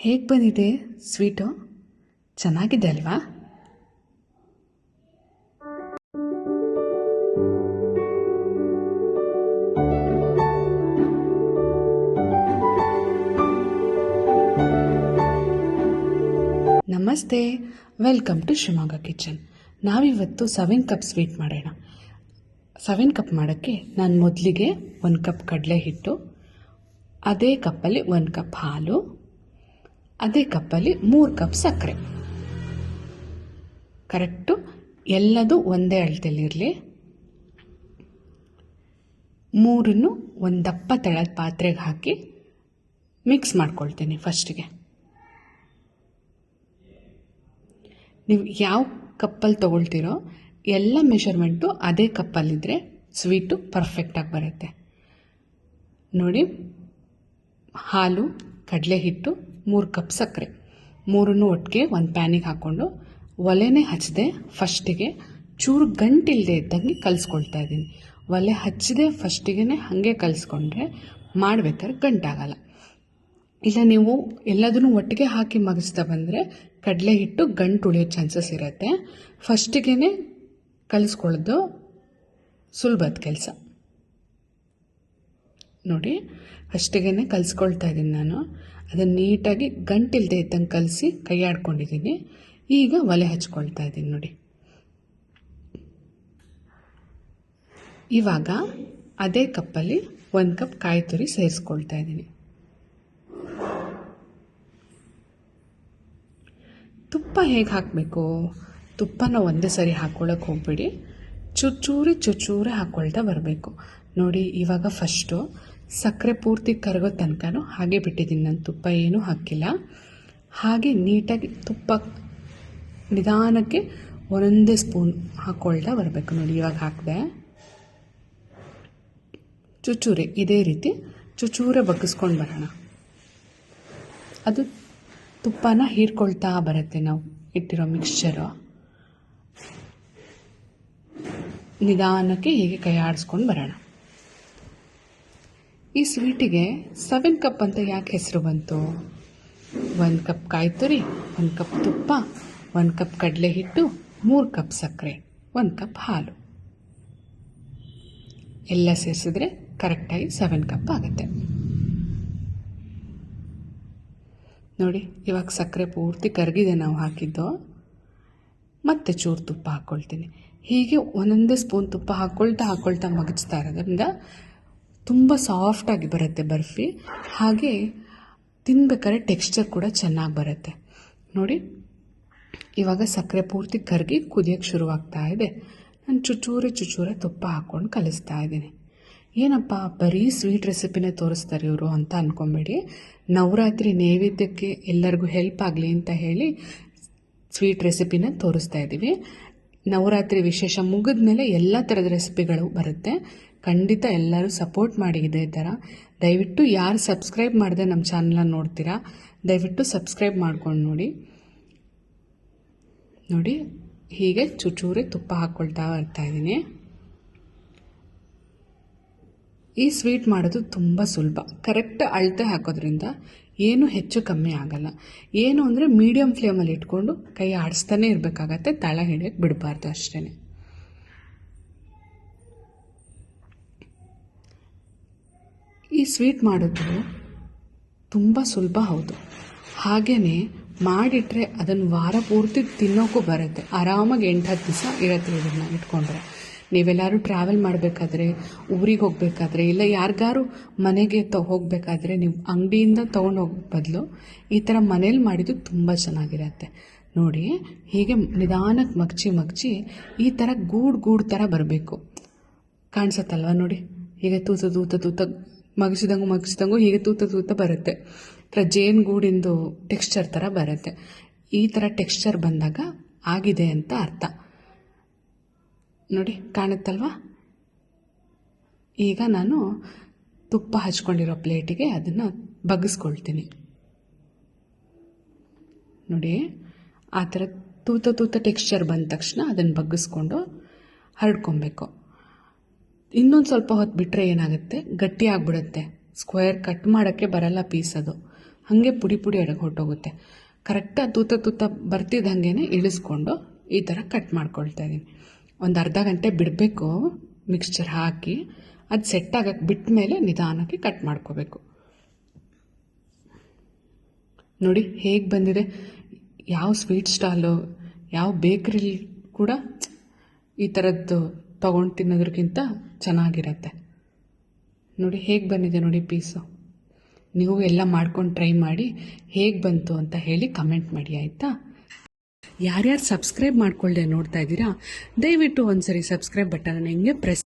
ಹೇಗೆ ಬಂದಿದೆ ಸ್ವೀಟು? ಚೆನ್ನಾಗಿದೆ ಅಲ್ವಾ? ನಮಸ್ತೆ, ವೆಲ್ಕಮ್ ಟು ಶಿವಮೊಗ್ಗ ಕಿಚನ್. ನಾವಿವತ್ತು 7 ಕಪ್ ಸ್ವೀಟ್ ಮಾಡೋಣ. 7 ಕಪ್ ಮಾಡೋಕ್ಕೆ ನಾನು ಮೊದಲಿಗೆ 1 ಕಪ್ ಕಡಲೆ ಹಿಟ್ಟು, ಅದೇ ಕಪ್ಪಲ್ಲಿ 1 ಕಪ್ ಹಾಲು, ಅದೇ ಕಪ್ಪಲ್ಲಿ 3 ಕಪ್ ಸಕ್ಕರೆ. ಕರೆಕ್ಟು ಎಲ್ಲದೂ ಒಂದೇ ಅಳತೆಯಲ್ಲಿರಲಿ. ಮೂರನ್ನು ಒಂದು ದಪ್ಪ ತೆಳದ ಪಾತ್ರೆಗೆ ಹಾಕಿ ಮಿಕ್ಸ್ ಮಾಡ್ಕೊಳ್ತೀನಿ. ಫಸ್ಟಿಗೆ ನೀವು ಯಾವ ಕಪ್ಪಲ್ಲಿ ತೊಗೊಳ್ತೀರೋ ಎಲ್ಲ ಮೆಷರ್ಮೆಂಟು ಅದೇ ಕಪ್ಪಲ್ಲಿದ್ದರೆ ಸ್ವೀಟು ಪರ್ಫೆಕ್ಟಾಗಿ ಬರುತ್ತೆ. ನೋಡಿ, ಹಾಲು, ಕಡಲೆ ಹಿಟ್ಟು, 3 ಕಪ್ ಸಕ್ಕರೆ, ಮೂರನ್ನು ಒಟ್ಟಿಗೆ ಒಂದು ಪ್ಯಾನಿಗೆ ಹಾಕ್ಕೊಂಡು ಒಲೆನೇ ಹಚ್ಚದೆ ಫಸ್ಟಿಗೆ ಚೂರು ಗಂಟಿಲ್ಲದೆ ಇದ್ದಂಗೆ ಕಲಿಸ್ಕೊಳ್ತಾ ಇದ್ದೀನಿ. ಒಲೆ ಹಚ್ಚದೆ ಫಸ್ಟಿಗೆ ಹಾಗೆ ಕಲಿಸ್ಕೊಂಡ್ರೆ ಮಾಡ್ಬೇಕಾದ್ರೆ ಗಂಟಾಗಲ್ಲ. ಇಲ್ಲ ನೀವು ಎಲ್ಲದನ್ನು ಒಟ್ಟಿಗೆ ಹಾಕಿ ಮಗಿಸ್ತಾ ಬಂದರೆ ಕಡಲೆ ಹಿಟ್ಟು ಗಂಟು ಉಳಿಯೋ ಚಾನ್ಸಸ್ ಇರುತ್ತೆ. ಫಸ್ಟಿಗೆ ಕಲಿಸ್ಕೊಳ್ಳೋದು ಸುಲಭದ ಕೆಲಸ. ನೋಡಿ, ಫಸ್ಟಿಗೆ ಕಲಿಸ್ಕೊಳ್ತಾ ಇದ್ದೀನಿ ನಾನು. ಅದನ್ನು ನೀಟಾಗಿ ಗಂಟಿಲ್ಲದೆ ಇದ್ದಂಗೆ ಕಲಸಿ ಕೈ ಆಡ್ಕೊಂಡಿದ್ದೀನಿ. ಈಗ ಒಲೆ ಹಚ್ಕೊಳ್ತಾ ಇದ್ದೀನಿ. ನೋಡಿ, ಇವಾಗ ಅದೇ ಕಪ್ಪಲ್ಲಿ 1 ಕಪ್ ಕಾಯಿ ತುರಿ ಸೇರಿಸ್ಕೊಳ್ತಾ ಇದ್ದೀನಿ. ತುಪ್ಪ ಹೇಗೆ ಹಾಕಬೇಕು? ತುಪ್ಪನ ಒಂದೇ ಸರಿ ಹಾಕ್ಕೊಳ್ಳೋಕೆ ಹೋಗ್ಬೇಡಿ, ಚೂಚೂರೆ ಹಾಕ್ಕೊಳ್ತಾ ಬರಬೇಕು. ನೋಡಿ, ಇವಾಗ ಫಸ್ಟು ಸಕ್ಕರೆ ಪೂರ್ತಿ ಕರಗೋ ತನಕನೂ ಹಾಗೆ ಬಿಟ್ಟಿದ್ದೀನಿ. ನಾನು ತುಪ್ಪ ಏನೂ ಹಾಕಿಲ್ಲ. ಹಾಗೆ ನೀಟಾಗಿ ತುಪ್ಪ ನಿಧಾನಕ್ಕೆ ಒಂದೊಂದೇ ಸ್ಪೂನ್ ಹಾಕ್ಕೊಳ್ತಾ ಬರಬೇಕು. ನೋಡಿ, ಇವಾಗ ಹಾಕಿದೆ. ಚೂಚೂರೆ ಇದೇ ರೀತಿ ಚೂಚೂರೆ ಬಗ್ಗಿಸ್ಕೊಂಡು ಬರೋಣ. ಅದು ತುಪ್ಪನ ಹೀರ್ಕೊಳ್ತಾ ಬರುತ್ತೆ. ನಾವು ಇಟ್ಟಿರೋ ಮಿಕ್ಸ್ಚರು ನಿಧಾನಕ್ಕೆ ಹೀಗೆ ಕೈ ಆಡಿಸ್ಕೊಂಡು ಬರೋಣ. ಈ ಸ್ವೀಟಿಗೆ 7 ಕಪ್ ಅಂತ ಯಾಕೆ ಹೆಸರು ಬಂತು? 1 ಕಪ್ ಕಾಯಿ ತುರಿ, 1 ಕಪ್ ತುಪ್ಪ, 1 ಕಪ್ ಕಡಲೆ ಹಿಟ್ಟು, 3 ಕಪ್ ಸಕ್ಕರೆ, 1 ಕಪ್ ಹಾಲು ಎಲ್ಲ ಸೇರಿಸಿದ್ರೆ ಕರೆಕ್ಟಾಗಿ 7 ಕಪ್ ಆಗುತ್ತೆ. ನೋಡಿ, ಇವಾಗ ಸಕ್ಕರೆ ಪೂರ್ತಿ ಕರಗಿದೆ ನಾವು ಹಾಕಿದ್ದು. ಮತ್ತೆ ಚೂರು ತುಪ್ಪ ಹಾಕ್ಕೊಳ್ತೀನಿ. ಹೀಗೆ ಒಂದೊಂದೇ ಸ್ಪೂನ್ ತುಪ್ಪ ಹಾಕ್ಕೊಳ್ತಾ ಮಗಚ್ತಾ ಇರೋದ್ರಿಂದ ತುಂಬ ಸಾಫ್ಟಾಗಿ ಬರುತ್ತೆ ಬರ್ಫಿ. ಹಾಗೆ ತಿನ್ಬೇಕಾದ್ರೆ ಟೆಕ್ಸ್ಚರ್ ಕೂಡ ಚೆನ್ನಾಗಿ ಬರುತ್ತೆ. ನೋಡಿ, ಇವಾಗ ಸಕ್ಕರೆ ಪೂರ್ತಿ ಕರಗಿ ಕುದಿಯೋಕ್ಕೆ ಶುರುವಾಗ್ತಾ ಇದೆ. ನಾನು ಚೂಚೂರೆ ತುಪ್ಪ ಹಾಕ್ಕೊಂಡು ಕಲಿಸ್ತಾ ಇದ್ದೀನಿ. ಏನಪ್ಪ ಬರೀ ಸ್ವೀಟ್ ರೆಸಿಪಿನೇ ತೋರಿಸ್ತಾರೆ ಇವರು ಅಂತ ಅಂದ್ಕೊಬೇಡಿ. ನವರಾತ್ರಿ ನೈವೇದ್ಯಕ್ಕೆ ಎಲ್ಲರಿಗೂ ಹೆಲ್ಪ್ ಆಗಲಿ ಅಂತ ಹೇಳಿ ಸ್ವೀಟ್ ರೆಸಿಪಿನ ತೋರಿಸ್ತಾ ಇದ್ದೀವಿ. ನವರಾತ್ರಿ ವಿಶೇಷ ಮುಗಿದ ಮೇಲೆ ಎಲ್ಲ ಥರದ ರೆಸಿಪಿಗಳು ಬರುತ್ತೆ. ಖಂಡಿತ ಎಲ್ಲರೂ ಸಪೋರ್ಟ್ ಮಾಡಿ. ಇದೇ ಥರ ದಯವಿಟ್ಟು ಯಾರು ಸಬ್ಸ್ಕ್ರೈಬ್ ಮಾಡದೆ ನಮ್ಮ ಚಾನಲ್ನ ನೋಡ್ತೀರಾ, ದಯವಿಟ್ಟು ಸಬ್ಸ್ಕ್ರೈಬ್ ಮಾಡ್ಕೊಂಡು ನೋಡಿ. ನೋಡಿ, ಹೀಗೆ ಚೂಚೂರೆ ತುಪ್ಪ ಹಾಕ್ಕೊಳ್ತಾ ಬರ್ತಾಯಿದ್ದೀನಿ. ಈ ಸ್ವೀಟ್ ಮಾಡೋದು ತುಂಬ ಸುಲಭ. ಕರೆಕ್ಟ್ ಅಳತೆ ಹಾಕೋದ್ರಿಂದ ಏನು ಹೆಚ್ಚು ಕಮ್ಮಿ ಆಗಲ್ಲ. ಏನು ಅಂದರೆ ಮೀಡಿಯಮ್ ಫ್ಲೇಮಲ್ಲಿ ಇಟ್ಕೊಂಡು ಕೈ ಆಡಿಸ್ತಾನೆ ಇರಬೇಕಾಗತ್ತೆ, ತಳ ಹಿಡಿಯೋಕ್ಕೆ ಬಿಡಬಾರ್ದು ಅಷ್ಟೇ. ಈ ಸ್ವೀಟ್ ಮಾಡೋದು ತುಂಬ ಸುಲಭ, ಹೌದು. ಹಾಗೆಯೇ ಮಾಡಿಟ್ರೆ ಅದನ್ನು ವಾರ ಪೂರ್ತಿ ತಿನ್ನೋಕ್ಕೂ ಬರುತ್ತೆ. ಆರಾಮಾಗಿ 8-10 ದಿವಸ ಇರುತ್ತೆ ಇದನ್ನು ಇಟ್ಕೊಂಡ್ರೆ. ನೀವೆಲ್ಲರೂ ಟ್ರಾವೆಲ್ ಮಾಡಬೇಕಾದ್ರೆ, ಊರಿಗೆ ಹೋಗಬೇಕಾದ್ರೆ, ಇಲ್ಲ ಯಾರಿಗಾರು ಮನೆಗೆ ಹೋಗಬೇಕಾದ್ರೆ ನೀವು ಅಂಗಡಿಯಿಂದ ತೊಗೊಂಡು ಹೋಗೋ ಬದಲು ಈ ಥರ ಮನೇಲಿ ಮಾಡಿದ್ದು ತುಂಬ ಚೆನ್ನಾಗಿರುತ್ತೆ. ನೋಡಿ, ಹೀಗೆ ನಿಧಾನಕ್ಕೆ ಮಗ್ಚಿ ಈ ಥರ ಗೂಡು ಥರ ಬರಬೇಕು. ಕಾಣಿಸುತ್ತಲ್ವ? ನೋಡಿ, ಹೀಗೆ ತೂತ ಮಗಿಸಿದಂಗೂ ಹೀಗೆ ತೂತ ಬರುತ್ತೆ. ಥರ ಜೇನು ಗೂಡಿಂದು ಟೆಕ್ಸ್ಚರ್ ಥರ ಬರುತ್ತೆ. ಈ ಥರ ಟೆಕ್ಸ್ಚರ್ ಬಂದಾಗ ಆಗಿದೆ ಅಂತ ಅರ್ಥ. ನೋಡಿ, ಕಾಣುತ್ತಲ್ವ? ಈಗ ನಾನು ತುಪ್ಪ ಹಚ್ಕೊಂಡಿರೋ ಪ್ಲೇಟಿಗೆ ಅದನ್ನು ಬಗ್ಗಿಸ್ಕೊಳ್ತೀನಿ. ನೋಡಿ, ಆ ಥರ ತೂತ ಟೆಕ್ಸ್ಚರ್ ಬಂದ ತಕ್ಷಣ ಅದನ್ನು ಬಗ್ಗಿಸ್ಕೊಂಡು ಹರಡ್ಕೊಬೇಕು. ಇನ್ನೊಂದು ಸ್ವಲ್ಪ ಹೊತ್ತು ಬಿಟ್ಟರೆ ಏನಾಗುತ್ತೆ, ಗಟ್ಟಿ ಆಗಿಬಿಡುತ್ತೆ. ಸ್ಕ್ವೇರ್ ಕಟ್ ಮಾಡೋಕ್ಕೆ ಬರಲ್ಲ ಪೀಸ್ ಅದು. ಹಾಗೆ ಪುಡಿ ಪುಡಿ ಅಡಗೆ ಹೊರಟೋಗುತ್ತೆ. ಕರೆಕ್ಟಾಗಿ ತೂತ ಬರ್ತಿದ್ದಂಗೆ ಇಳಿಸ್ಕೊಂಡು ಈ ಥರ ಕಟ್ ಮಾಡ್ಕೊಳ್ತಾ ಇದ್ದೀನಿ. ಒಂದು ಅರ್ಧ ಗಂಟೆ ಬಿಡಬೇಕು ಮಿಕ್ಸ್ಚರ್ ಹಾಕಿ, ಅದು ಸೆಟ್ ಆಗಕ್ಕೆ ಬಿಟ್ಟ ಮೇಲೆ ನಿಧಾನಕ್ಕೆ ಕಟ್ ಮಾಡ್ಕೋಬೇಕು. ನೋಡಿ ಹೇಗೆ ಬಂದಿದೆ. ಯಾವ ಸ್ವೀಟ್ ಸ್ಟಾಲು, ಯಾವ ಬೇಕ್ರಿಲಿ ಕೂಡ ಈ ಥರದ್ದು ತೊಗೊಂಡು ತಿನ್ನೋದ್ರಕ್ಕಿಂತ ಚೆನ್ನಾಗಿರತ್ತೆ. ನೋಡಿ ಹೇಗೆ ಬಂದಿದೆ ನೋಡಿ ಪೀಸು. ನೀವು ಎಲ್ಲ ಮಾಡ್ಕೊಂಡು ಟ್ರೈ ಮಾಡಿ ಹೇಗೆ ಬಂತು ಅಂತ ಹೇಳಿ ಕಮೆಂಟ್ ಮಾಡಿ ಆಯಿತಾ. ಯಾರ್ಯಾರು ಸಬ್ಸ್ಕ್ರೈಬ್ ಮಾಡ್ಕೊಳ್ದೆ ನೋಡ್ತಾ ಇದ್ದೀರಾ, ದಯವಿಟ್ಟು ಒಂದ್ಸರಿ ಸಬ್ಸ್ಕ್ರೈಬ್ ಬಟನ್ ಹೆಂಗೆ ಪ್ರೆಸ್